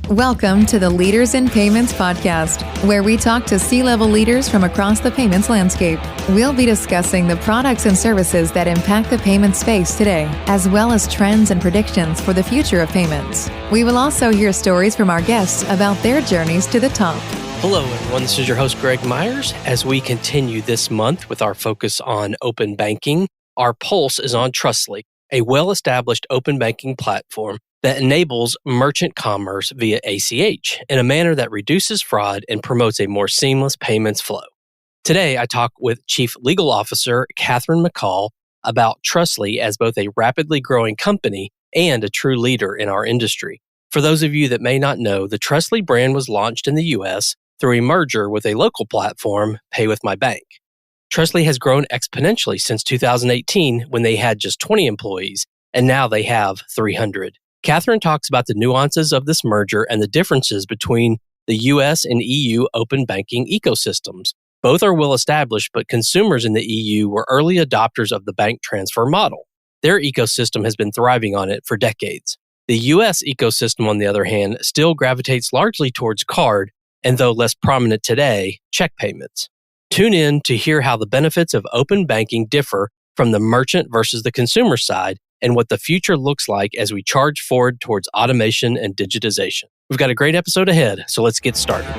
Welcome to the Leaders in Payments podcast, where we talk to C-level leaders from across the payments landscape. We'll be discussing the products and services that impact the payment space today, as well as trends and predictions for the future of payments. We will also hear stories from our guests about their journeys to the top. Hello, everyone. This is your host, Greg Myers. As we continue this month with our focus on open banking, our pulse is on Trustless, a well-established open banking platform that enables merchant commerce via ACH in a manner that reduces fraud and promotes a more seamless payments flow. Today, I talk with Chief Legal Officer Kathryn McCall about Trustless as both a rapidly growing company and a true leader in our industry. For those of you that may not know, the Trustless brand was launched in the U.S. through a merger with a local platform, PayWithMyBank. Trustless has grown exponentially since 2018 when they had just 20 employees, and now they have 300. Kathryn talks about the nuances of this merger and the differences between the US and EU open banking ecosystems. Both are well established, but consumers in the EU were early adopters of the bank transfer model. Their ecosystem has been thriving on it for decades. The US ecosystem, on the other hand, still gravitates largely towards card, and though less prominent today, check payments. Tune in to hear how the benefits of open banking differ from the merchant versus the consumer side, and what the future looks like as we charge forward towards automation and digitization. We've got a great episode ahead, so let's get started.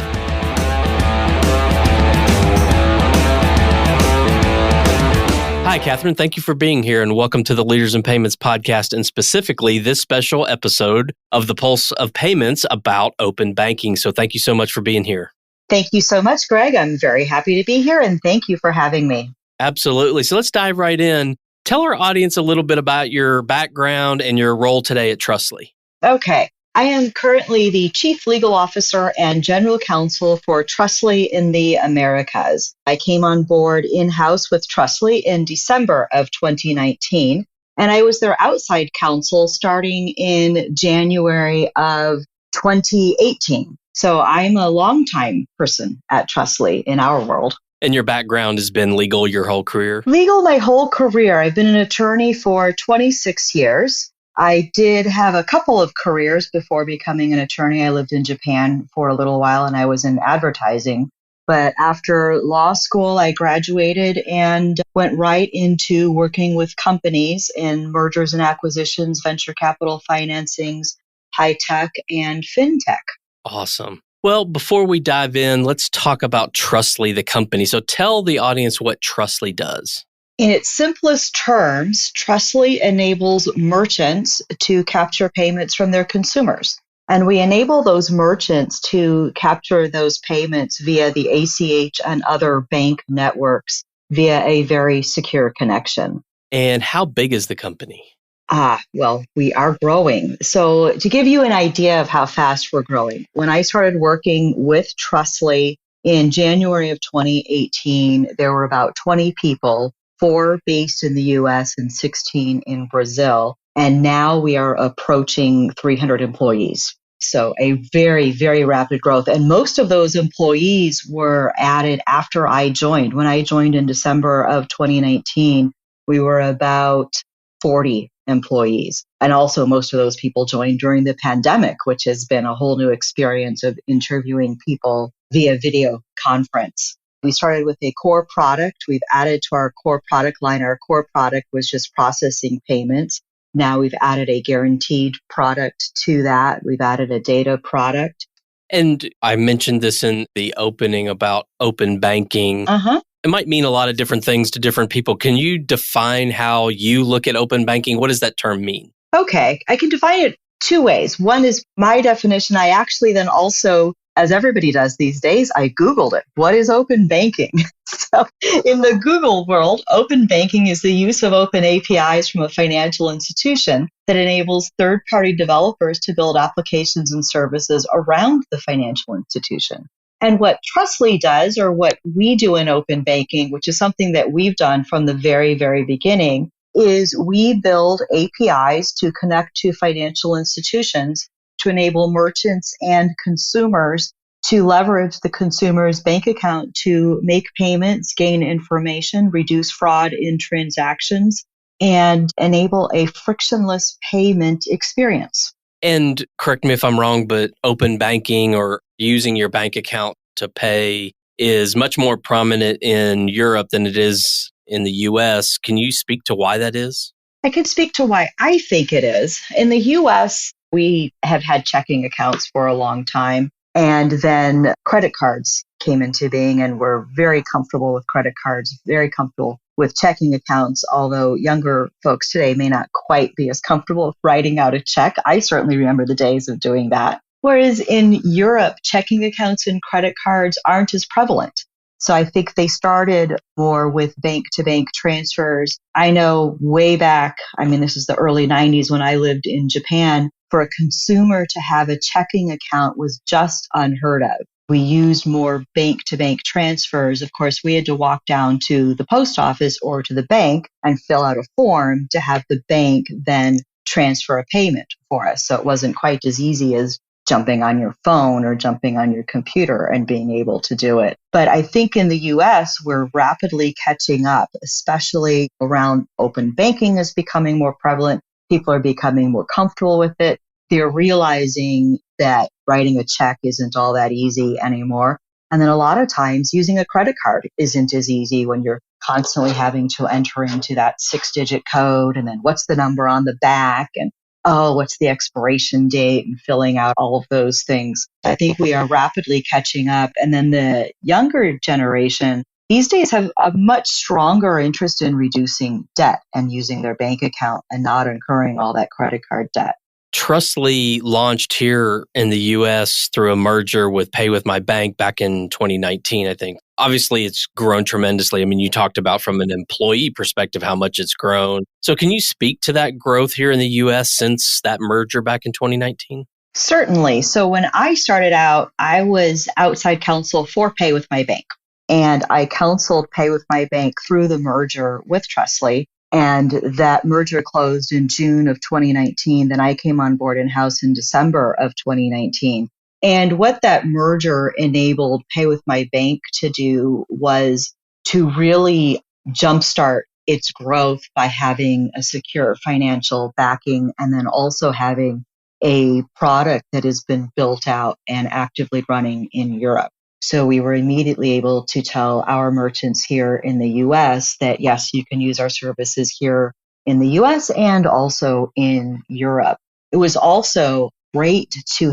Hi, Kathryn. Thank you for being here, and welcome to the Leaders in Payments podcast, and specifically this special episode of the Pulse of Payments about open banking. So thank you so much for being here. Thank you so much, Greg. I'm very happy to be here, and thank you for having me. Absolutely. So let's dive right in. Tell our audience a little bit about your background and your role today at Trustless. Okay. I am currently the Chief Legal Officer and General Counsel for Trustless in the Americas. I came on board in-house with Trustless in December of 2019, and I was their outside counsel starting in January of 2018. So I'm a longtime person at Trustless in our world. And your background has been legal your whole career? Legal my whole career. I've been an attorney for 26 years. I did have a couple of careers before becoming an attorney. I lived in Japan for a little while and I was in advertising. But after law school, I graduated and went right into working with companies in mergers and acquisitions, venture capital financings, high tech, and fintech. Awesome. Well, before we dive in, let's talk about Trustless, the company. So tell the audience what Trustless does. In its simplest terms, Trustless enables merchants to capture payments from their consumers. And we enable those merchants to capture those payments via the ACH and other bank networks via a very secure connection. And how big is the company? Well, we are growing. So to give you an idea of how fast we're growing, when I started working with Trustless in January of 2018, there were about 20 people, 4 based in the US and 16 in Brazil. And now we are approaching 300 employees. So a very, very rapid growth. And most of those employees were added after I joined. When I joined in December of 2019, we were about 40 employees. And also most of those people joined during the pandemic, which has been a whole new experience of interviewing people via video conference. We started with a core product. We've added to our core product line. Our core product was just processing payments. Now we've added a guaranteed product to that. We've added a data product. And I mentioned this in the opening about open banking. It might mean a lot of different things to different people. Can you define how you look at open banking? What does that term mean? Okay, I can define it 2 ways. One is my definition. I actually then also, as everybody does these days, I Googled it. What is open banking? So in the Google world, open banking is the use of open APIs from a financial institution that enables third-party developers to build applications and services around the financial institution. And what Trustless does, or what we do in open banking, which is something that we've done from the very, very beginning, is we build APIs to connect to financial institutions to enable merchants and consumers to leverage the consumer's bank account to make payments, gain information, reduce fraud in transactions, and enable a frictionless payment experience. And correct me if I'm wrong, but open banking or using your bank account to pay is much more prominent in Europe than it is in the US. Can you speak to why that is? I can speak to why I think it is. In the US, we have had checking accounts for a long time. And then credit cards came into being, and we're very comfortable with credit cards, very comfortable with checking accounts, although younger folks today may not quite be as comfortable with writing out a check. I certainly remember the days of doing that. Whereas in Europe, checking accounts and credit cards aren't as prevalent. So I think they started more with bank to bank transfers. I know way back, this is the early 90s when I lived in Japan, for a consumer to have a checking account was just unheard of. We used more bank to bank transfers. Of course, we had to walk down to the post office or to the bank and fill out a form to have the bank then transfer a payment for us. So it wasn't quite as easy as jumping on your phone or jumping on your computer and being able to do it. But I think in the US, we're rapidly catching up, especially around open banking is becoming more prevalent. People are becoming more comfortable with it. They're realizing that writing a check isn't all that easy anymore. And then a lot of times using a credit card isn't as easy when you're constantly having to enter into that 6-digit code and then what's the number on the back and what's the expiration date and filling out all of those things. I think we are rapidly catching up. And then the younger generation these days have a much stronger interest in reducing debt and using their bank account and not incurring all that credit card debt. Trustly launched here in the US through a merger with PayWithMyBank back in 2019, I think. Obviously, it's grown tremendously. You talked about from an employee perspective how much it's grown. So can you speak to that growth here in the US since that merger back in 2019? Certainly. So when I started out, I was outside counsel for PayWithMyBank. And I counseled PayWithMyBank through the merger with Trustly. And that merger closed in June of 2019. Then I came on board in-house in December of 2019. And what that merger enabled PayWithMyBank to do was to really jumpstart its growth by having a secure financial backing and then also having a product that has been built out and actively running in Europe. So we were immediately able to tell our merchants here in the US that, yes, you can use our services here in the US and also in Europe. It was also great to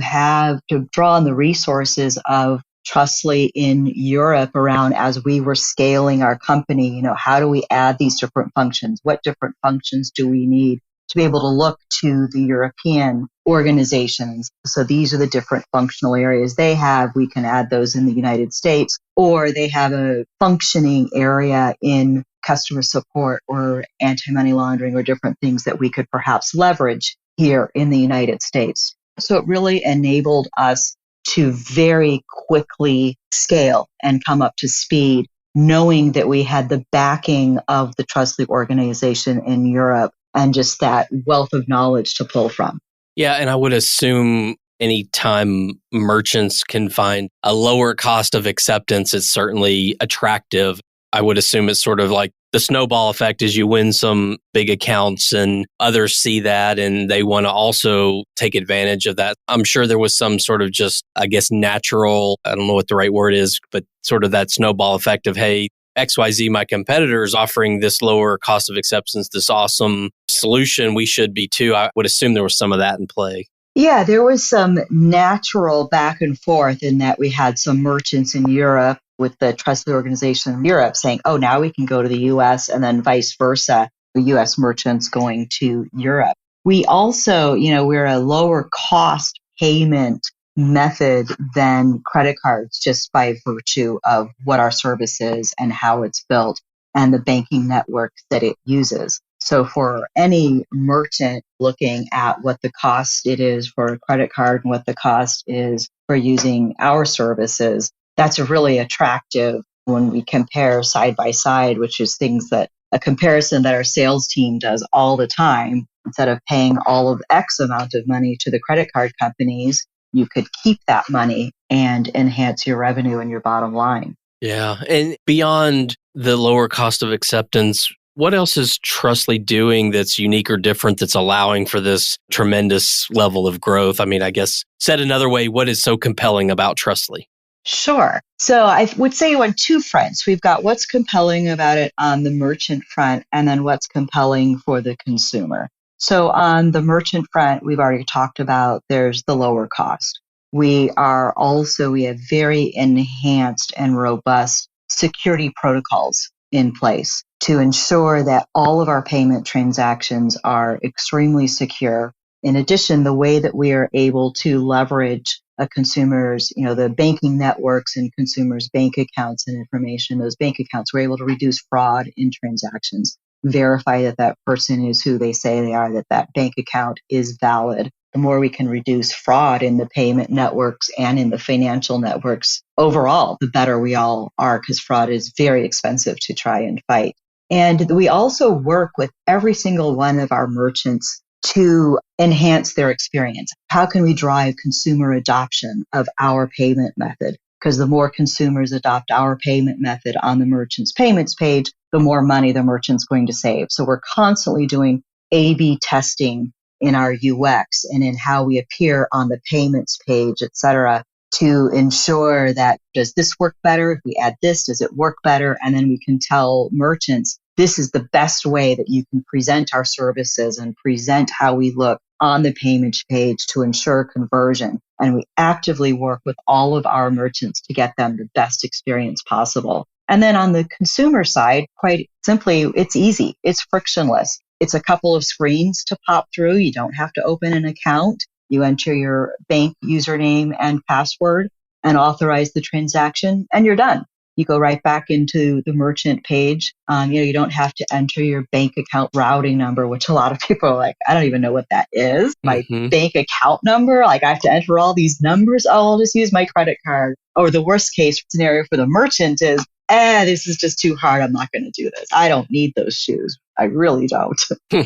draw on the resources of Trustly in Europe around as we were scaling our company, how do we add these different functions? What different functions do we need to be able to look to the European organizations? So these are the different functional areas they have. We can add those in the United States, or they have a functioning area in customer support or anti-money laundering or different things that we could perhaps leverage here in the United States. So it really enabled us to very quickly scale and come up to speed, knowing that we had the backing of the Trustly organization in Europe and just that wealth of knowledge to pull from. Yeah, and I would assume anytime merchants can find a lower cost of acceptance, it's certainly attractive. I would assume it's sort of like the snowball effect as you win some big accounts and others see that and they want to also take advantage of that. I'm sure there was some sort of just, natural, I don't know what the right word is, but sort of that snowball effect of, hey, XYZ, my competitor, is offering this lower cost of acceptance, this awesome solution. We should be too. I would assume there was some of that in play. Yeah, there was some natural back and forth in that we had some merchants in Europe with the Trustly organization in Europe saying, oh, now we can go to the US, and then vice versa, the US merchants going to Europe. We also, we're a lower cost payment method than credit cards just by virtue of what our service is and how it's built and the banking network that it uses. So for any merchant looking at what the cost it is for a credit card and what the cost is for using our services, that's really attractive when we compare side by side, which is things that a comparison that our sales team does all the time. Instead of paying all of X amount of money to the credit card companies, you could keep that money and enhance your revenue and your bottom line. Yeah. And beyond the lower cost of acceptance, What else is Trustly doing that's unique or different that's allowing for this tremendous level of growth? I mean, I guess said another way, what is so compelling about Trustly? Sure. So I would say on two fronts. We've got what's compelling about it on the merchant front, and then what's compelling for the consumer. So on the merchant front, we've already talked about there's the lower cost. We have very enhanced and robust security protocols in place to ensure that all of our payment transactions are extremely secure. In addition, the way that we are able to leverage a consumer's, the banking networks and consumers' bank accounts and information, those bank accounts, we're able to reduce fraud in transactions, verify that that person is who they say they are, that that bank account is valid. The more we can reduce fraud in the payment networks and in the financial networks overall, the better we all are, because fraud is very expensive to try and fight. And we also work with every single one of our merchants to enhance their experience. How can we drive consumer adoption of our payment method? Because the more consumers adopt our payment method on the merchant's payments page, the more money the merchant's going to save. So we're constantly doing A/B testing in our UX and in how we appear on the payments page, et cetera, to ensure that, does this work better? If we add this, does it work better? And then we can tell merchants, this is the best way that you can present our services and present how we look on the payments page to ensure conversion. And we actively work with all of our merchants to get them the best experience possible. And then on the consumer side, quite simply, it's easy. It's frictionless. It's a couple of screens to pop through. You don't have to open an account. You enter your bank username and password and authorize the transaction, and you're done. You go right back into the merchant page. You don't have to enter your bank account routing number, which a lot of people are like, I don't even know what that is. My bank account number, like I have to enter all these numbers. Oh, I'll just use my credit card. Or the worst case scenario for the merchant is, this is just too hard. I'm not going to do this. I don't need those shoes. I really don't.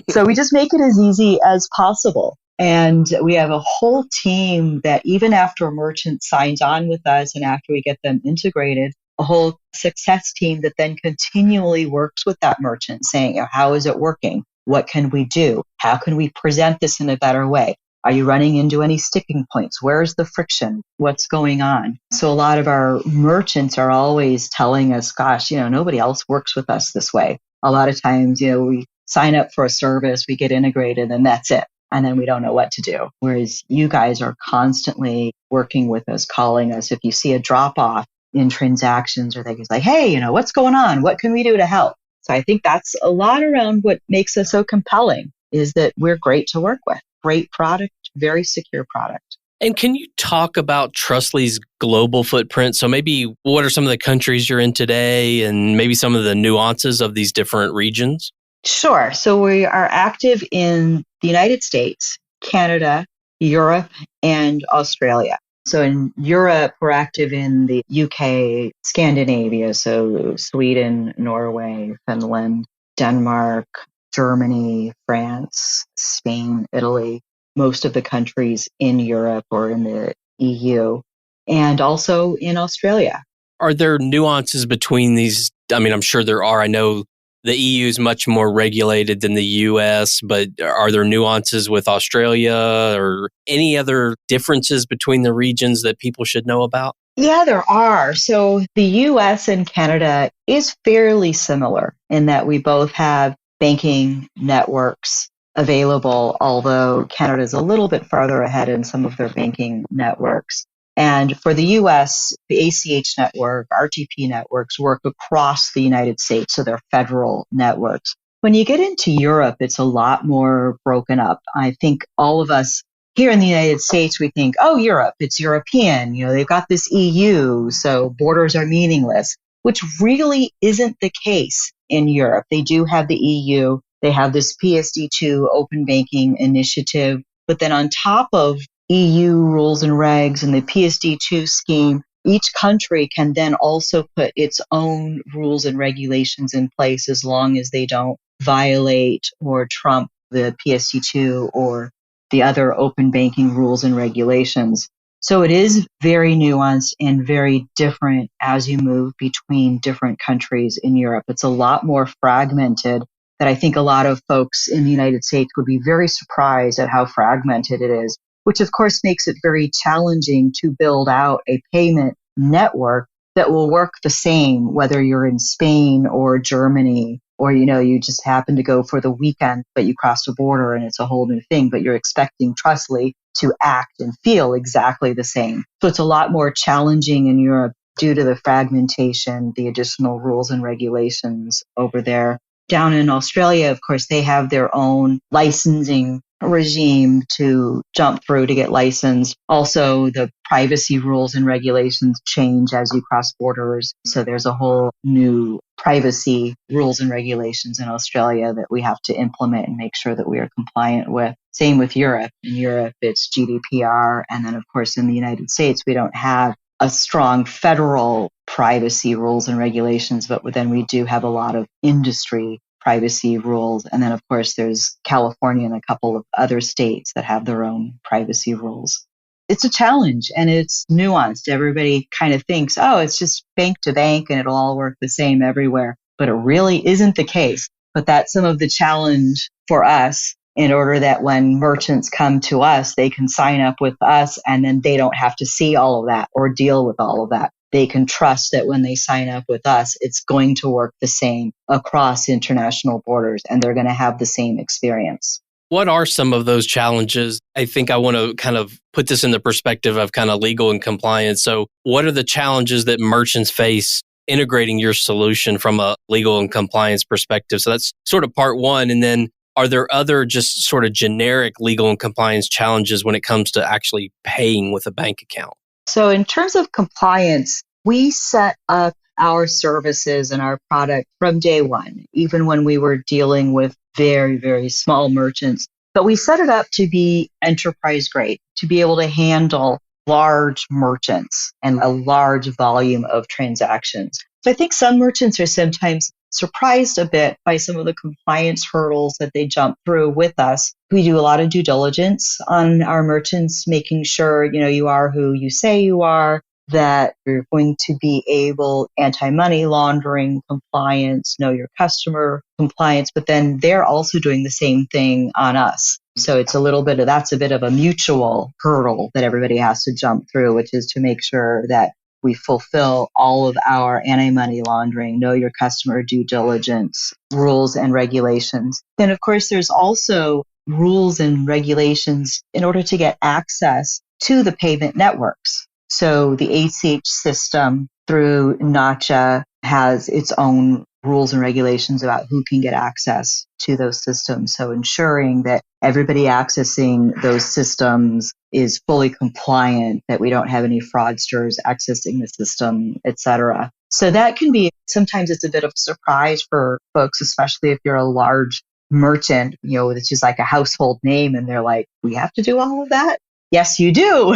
So we just make it as easy as possible. And we have a whole team that even after a merchant signs on with us and after we get them integrated, a whole success team that then continually works with that merchant saying, how is it working? What can we do? How can we present this in a better way? Are you running into any sticking points? Where's the friction? What's going on? So a lot of our merchants are always telling us, gosh, nobody else works with us this way. A lot of times, we sign up for a service, we get integrated, and that's it. And then we don't know what to do. Whereas you guys are constantly working with us, calling us. If you see a drop off in transactions or things like, hey, what's going on? What can we do to help? So I think that's a lot around what makes us so compelling, is that we're great to work with. Great product, very secure product. And can you talk about Trustly's global footprint? So maybe what are some of the countries you're in today and maybe some of the nuances of these different regions? Sure. So we are active in the United States, Canada, Europe, and Australia. So in Europe, we're active in the UK, Scandinavia, so Sweden, Norway, Finland, Denmark, Germany, France, Spain, Italy, most of the countries in Europe or in the EU, and also in Australia. Are there nuances between these? I mean, I'm sure there are. I know the EU is much more regulated than the US, but are there nuances with Australia or any other differences between the regions that people should know about? Yeah, there are. So the US and Canada is fairly similar in that we both have banking networks available, although Canada is a little bit farther ahead in some of their banking networks. And for the US, the ACH network, RTP networks work across the United States, so they're federal networks. When you get into Europe, it's a lot more broken up. I think all of us here in the United States, we think, oh, Europe, it's European. They've got this EU, so borders are meaningless, which really isn't the case in Europe. They do have the EU. They have this PSD2 open banking initiative. But then on top of EU rules and regs and the PSD2 scheme, each country can then also put its own rules and regulations in place as long as they don't violate or trump the PSD2 or the other open banking rules and regulations. So it is very nuanced and very different as you move between different countries in Europe. It's a lot more fragmented that I think a lot of folks in the United States would be very surprised at how fragmented it is, which of course makes it very challenging to build out a payment network that will work the same, whether you're in Spain or Germany, or, you just happen to go for the weekend, but you cross the border and it's a whole new thing, but you're expecting Trustly to act and feel exactly the same. So it's a lot more challenging in Europe due to the fragmentation, the additional rules and regulations over there. Down in Australia, of course, they have their own licensing regime to jump through to get licensed. Also, the privacy rules and regulations change as you cross borders. So there's a whole new privacy rules and regulations in Australia that we have to implement and make sure that we are compliant with. Same with Europe. In Europe, it's GDPR. And then, of course, in the United States, we don't have a strong federal privacy rules and regulations, but then we do have a lot of industry privacy rules. And then, of course, there's California and a couple of other states that have their own privacy rules. It's a challenge and it's nuanced. Everybody kind of thinks, oh, it's just bank to bank and it'll all work the same everywhere. But it really isn't the case. But that's some of the challenge for us, in order that when merchants come to us, they can sign up with us and then they don't have to see all of that or deal with all of that. They can trust that when they sign up with us, it's going to work the same across international borders and they're going to have the same experience. What are some of those challenges? I think I want to kind of put this in the perspective of kind of legal and compliance. So what are the challenges that merchants face integrating your solution from a legal and compliance perspective? So that's sort of part one. And then are there other just sort of generic legal and compliance challenges when it comes to actually paying with a bank account? So in terms of compliance, we set up our services and our product from day one, even when we were dealing with very, very small merchants. But we set it up to be enterprise grade, to be able to handle large merchants and a large volume of transactions. So I think some merchants are sometimes surprised a bit by some of the compliance hurdles that they jump through with us. We do a lot of due diligence on our merchants, making sure, you are who you say you are, that you're going to be able, anti-money laundering compliance, know your customer compliance, but then they're also doing the same thing on us. So it's that's a bit of a mutual hurdle that everybody has to jump through, which is to make sure that we fulfill all of our anti-money laundering, know your customer due diligence rules and regulations. Then, of course, there's also rules and regulations in order to get access to the payment networks. So the ACH system through NACHA has its own rules and regulations about who can get access to those systems. So ensuring that everybody accessing those systems is fully compliant, that we don't have any fraudsters accessing the system, et cetera. So that can be, sometimes it's a bit of a surprise for folks, especially if you're a large merchant, it's just like a household name and they're like, we have to do all of that? Yes, you do.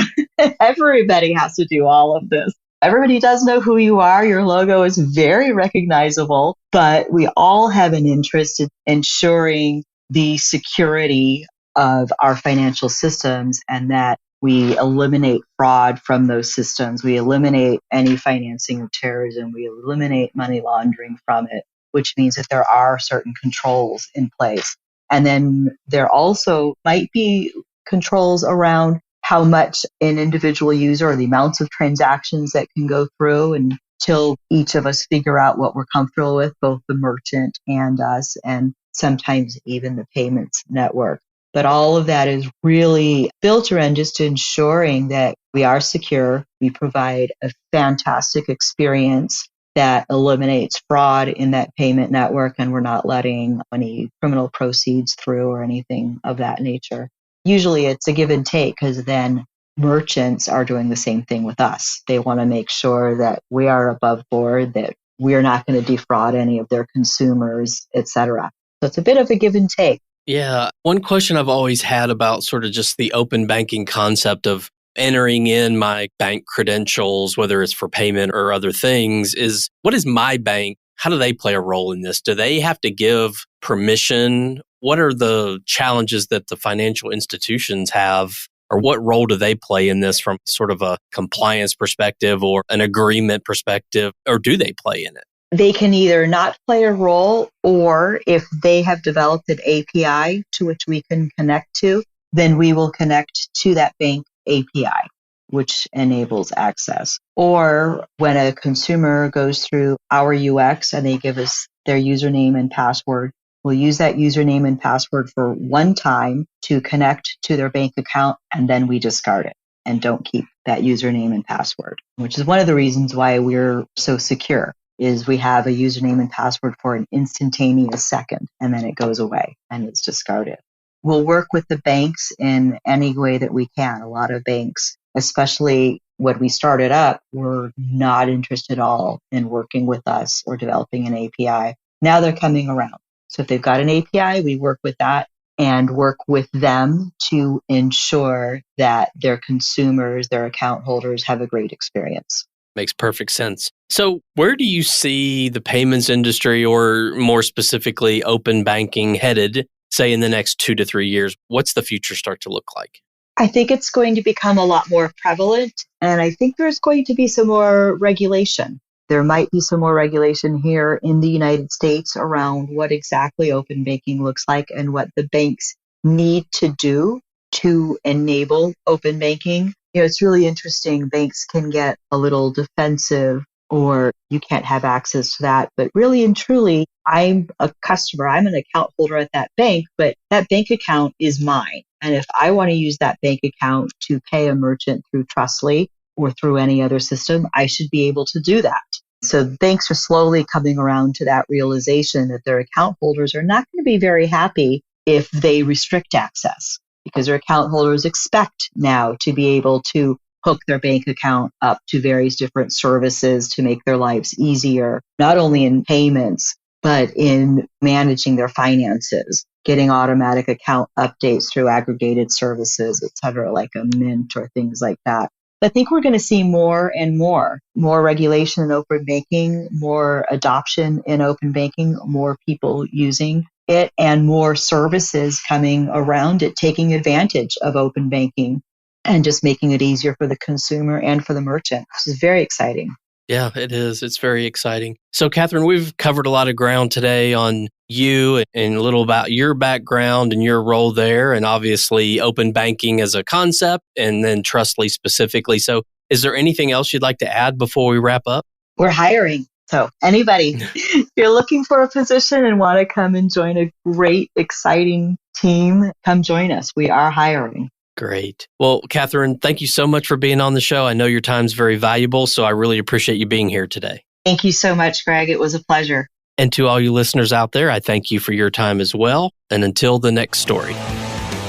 Everybody has to do all of this. Everybody does know who you are. Your logo is very recognizable, but we all have an interest in ensuring the security of our financial systems and that we eliminate fraud from those systems. We eliminate any financing of terrorism. We eliminate money laundering from it, which means that there are certain controls in place. And then there also might be controls around how much an individual user or the amounts of transactions that can go through until each of us figure out what we're comfortable with, both the merchant and us, and sometimes even the payments network. But all of that is really built around just ensuring that we are secure. We provide a fantastic experience that eliminates fraud in that payment network, and we're not letting any criminal proceeds through or anything of that nature. Usually it's a give and take because then merchants are doing the same thing with us. They want to make sure that we are above board, that we're not going to defraud any of their consumers, et cetera. So it's a bit of a give and take. Yeah. One question I've always had about sort of just the open banking concept of entering in my bank credentials, whether it's for payment or other things, is what is my bank? How do they play a role in this? Do they have to give permission? What are the challenges that the financial institutions have, or what role do they play in this from sort of a compliance perspective or an agreement perspective, or do they play in it? they can either not play a role, or if they have developed an API to which we can connect to, then we will connect to that bank API, which enables access. Or when a consumer goes through our UX and they give us their username and password, we'll use that username and password for one time to connect to their bank account, and then we discard it and don't keep that username and password, which is one of the reasons why we're so secure, is we have a username and password for an instantaneous second, and then it goes away and it's discarded. We'll work with the banks in any way that we can. A lot of banks, especially when we started up, were not interested at all in working with us or developing an API. Now they're coming around. So if they've got an API, we work with that and work with them to ensure that their consumers, their account holders, have a great experience. Makes perfect sense. So where do you see the payments industry, or more specifically open banking, headed, say, in the next 2 to 3 years? What's the future start to look like? I think it's going to become a lot more prevalent, and I think there's going to be some more regulation. There might be some more regulation here in the United States around what exactly open banking looks like and what the banks need to do to enable open banking. It's really interesting. Banks can get a little defensive, or you can't have access to that. But really and truly, I'm a customer. I'm an account holder at that bank, but that bank account is mine. And if I want to use that bank account to pay a merchant through Trustless or through any other system, I should be able to do that. So banks are slowly coming around to that realization that their account holders are not going to be very happy if they restrict access, because their account holders expect now to be able to hook their bank account up to various different services to make their lives easier, not only in payments, but in managing their finances, getting automatic account updates through aggregated services, et cetera, like a Mint or things like that. I think we're going to see more and more regulation in open banking, more adoption in open banking, more people using it, and more services coming around it, taking advantage of open banking and just making it easier for the consumer and for the merchant. This is very exciting. Yeah, it is. It's very exciting. So, Kathryn, we've covered a lot of ground today on you and a little about your background and your role there, and obviously open banking as a concept, and then Trustless specifically. So is there anything else you'd like to add before we wrap up? We're hiring. So anybody, if you're looking for a position and want to come and join a great, exciting team, come join us. We are hiring. Great. Well, Kathryn, thank you so much for being on the show. I know your time's very valuable, so I really appreciate you being here today. Thank you so much, Greg. It was a pleasure. And to all you listeners out there, I thank you for your time as well. And until the next story.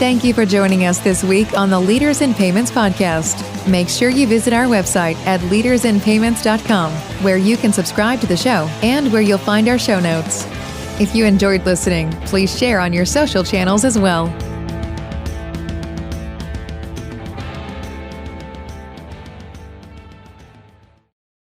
Thank you for joining us this week on the Leaders in Payments podcast. Make sure you visit our website at leadersinpayments.com, where you can subscribe to the show and where you'll find our show notes. If you enjoyed listening, please share on your social channels as well.